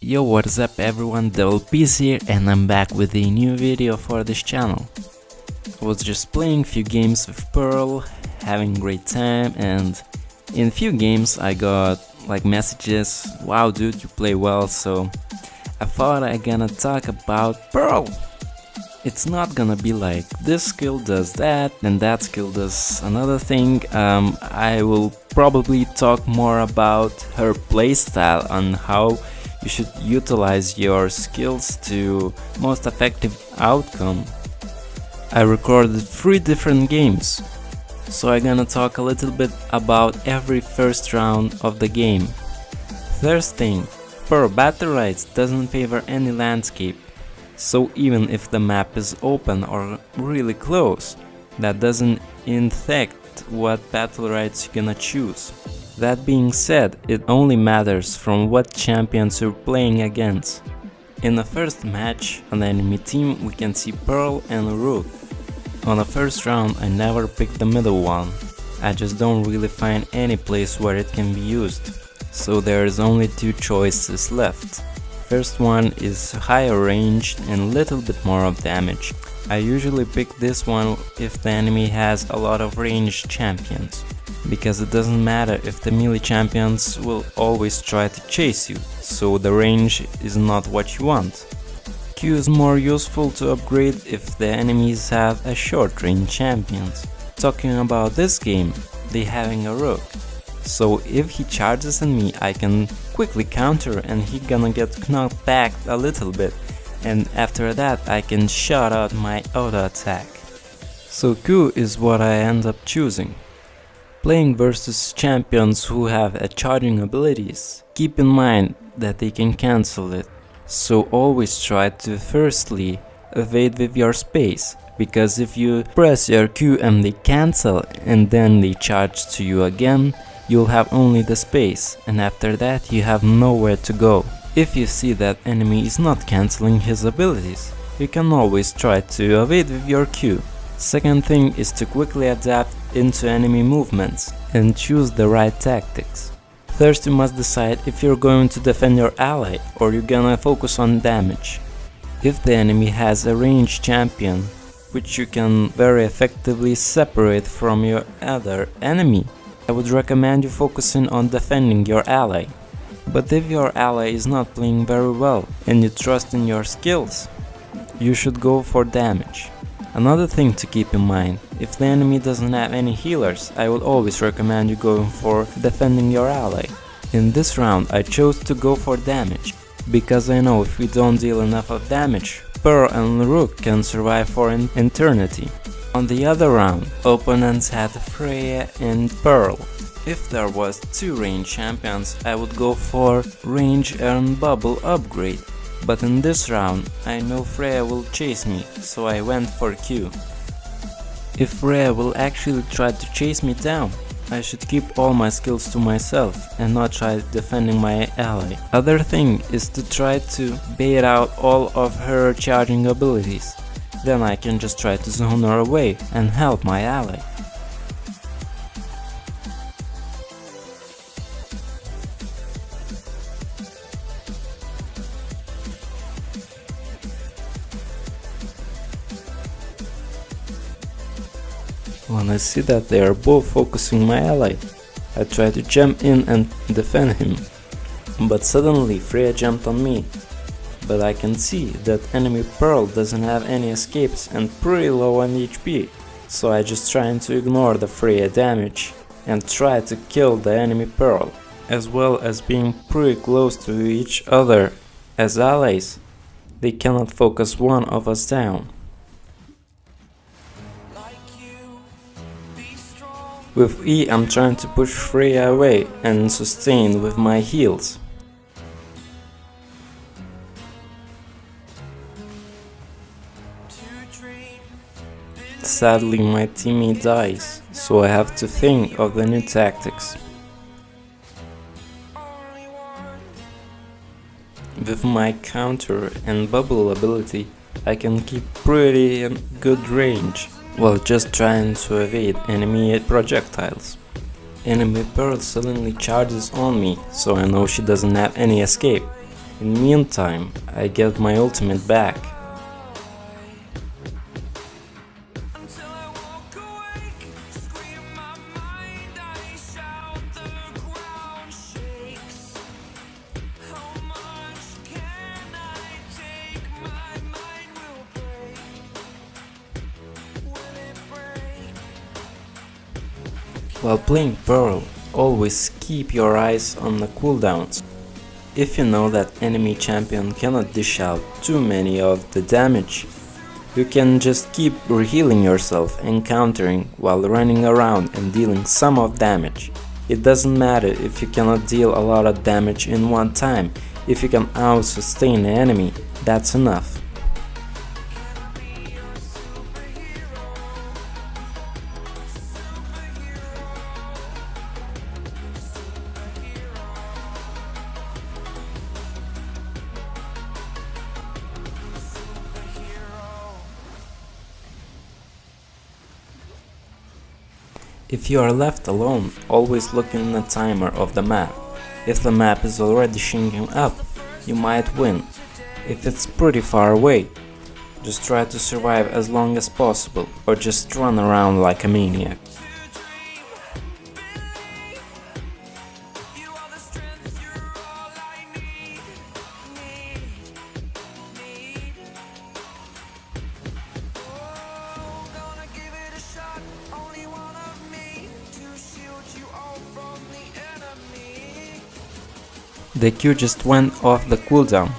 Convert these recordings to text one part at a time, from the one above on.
Yo, what's up everyone, DevilPeace here, and I'm back with a new video for this channel. I was just playing few games with Pearl, having great time, and in few games I got like messages, wow dude, you play well, so I thought I'm gonna talk about Pearl. It's not gonna be like this skill does that and that skill does another thing. I will probably talk more about her playstyle on how you should utilize your skills to most effective outcome. I recorded 3 different games, so I'm gonna talk a little bit about every first round of the game. First thing, Pearl Battlerite doesn't favor any landscape. So even if the map is open or really close, that doesn't affect what Battlerite you're gonna choose. That being said, it only matters from what champions you're playing against. In the first match on the enemy team we can see Pearl and Rook. On the first round I never picked the middle one. I just don't really find any place where it can be used. So there is only 2 choices left. First one is higher range and little bit more of damage. I usually pick this one if the enemy has a lot of ranged champions, because it doesn't matter if the melee champions will always try to chase you, so the range is not what you want. Q is more useful to upgrade if the enemies have a short range champions. Talking about this game, they having a Rook. So if he charges at me, I can quickly counter and he gonna get knocked back a little bit, and after that I can shout out my auto attack. So Q is what I end up choosing. Playing versus champions who have a charging abilities, keep in mind that they can cancel it. So always try to firstly evade with your space, because if you press your Q and they cancel and then they charge to you again, you'll have only the space, and after that you have nowhere to go. If you see that enemy is not cancelling his abilities, you can always try to evade with your Q. Second thing is to quickly adapt into enemy movements and choose the right tactics. First you must decide if you're going to defend your ally or you're gonna focus on damage. If the enemy has a ranged champion, which you can very effectively separate from your other enemy, I would recommend you focusing on defending your ally. But if your ally is not playing very well and you trust in your skills, you should go for damage. Another thing to keep in mind, if the enemy doesn't have any healers, I would always recommend you going for defending your ally. In this round I chose to go for damage, because I know if we don't deal enough of damage, Pearl and Rook can survive for an eternity. On the other round, opponents had Freya and Pearl. If there was 2 range champions, I would go for range and bubble upgrade. But in this round, I know Freya will chase me, so I went for Q. If Freya will actually try to chase me down, I should keep all my skills to myself and not try defending my ally. Other thing is to try to bait out all of her charging abilities. Then I can just try to zone her away and help my ally. When I see that they are both focusing my ally, I try to jump in and defend him. But suddenly Freya jumped on me. But I can see that enemy Pearl doesn't have any escapes and pretty low on HP, so I just trying to ignore the Freya damage and try to kill the enemy Pearl, as well as being pretty close to each other as allies. They cannot focus one of us down. With E I'm trying to push Freya away and sustain with my heals. Sadly my teammate dies, so I have to think of the new tactics. With my counter and bubble ability, I can keep pretty good range, while just trying to evade enemy projectiles. Enemy Pearl suddenly charges on me, so I know she doesn't have any escape. In the meantime, I get my ultimate back. While playing Pearl, always keep your eyes on the cooldowns. If you know that enemy champion cannot dish out too many of the damage, you can just keep rehealing yourself and countering while running around and dealing some of damage. It doesn't matter if you cannot deal a lot of damage in one time, if you can out-sustain the enemy, that's enough. If you are left alone, always look in the timer of the map. If the map is already shrinking up, you might win. If it's pretty far away, just try to survive as long as possible, or just run around like a maniac. The Q just went off the cooldown.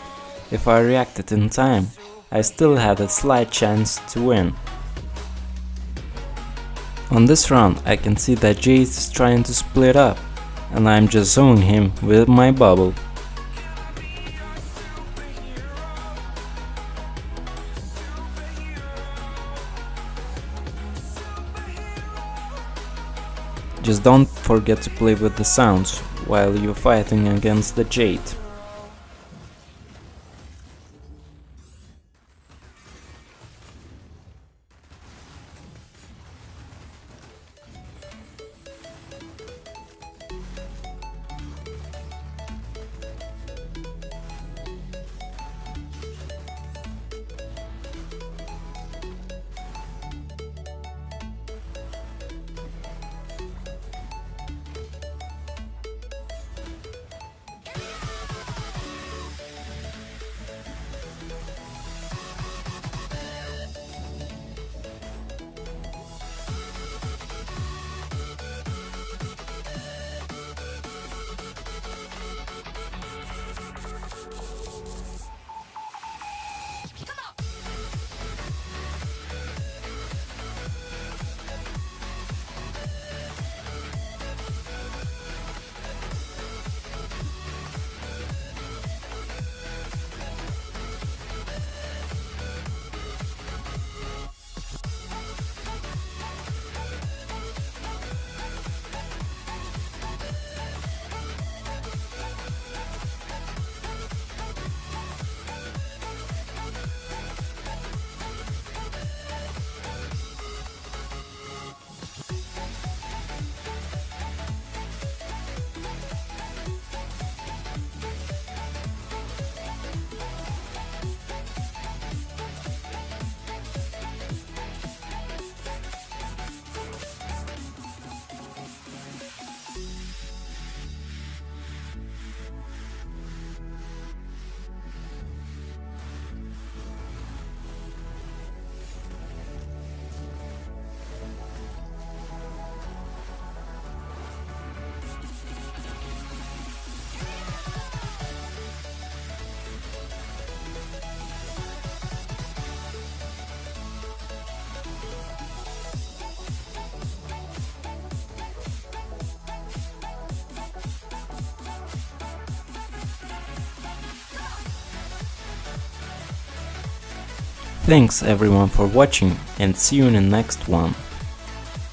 If I reacted in time, I still had a slight chance to win. On this round, I can see that Jade is trying to split up, and I'm just zoning him with my bubble. Just don't forget to play with the sounds while you're fighting against the Jade. Thanks everyone for watching, and see you in the next one.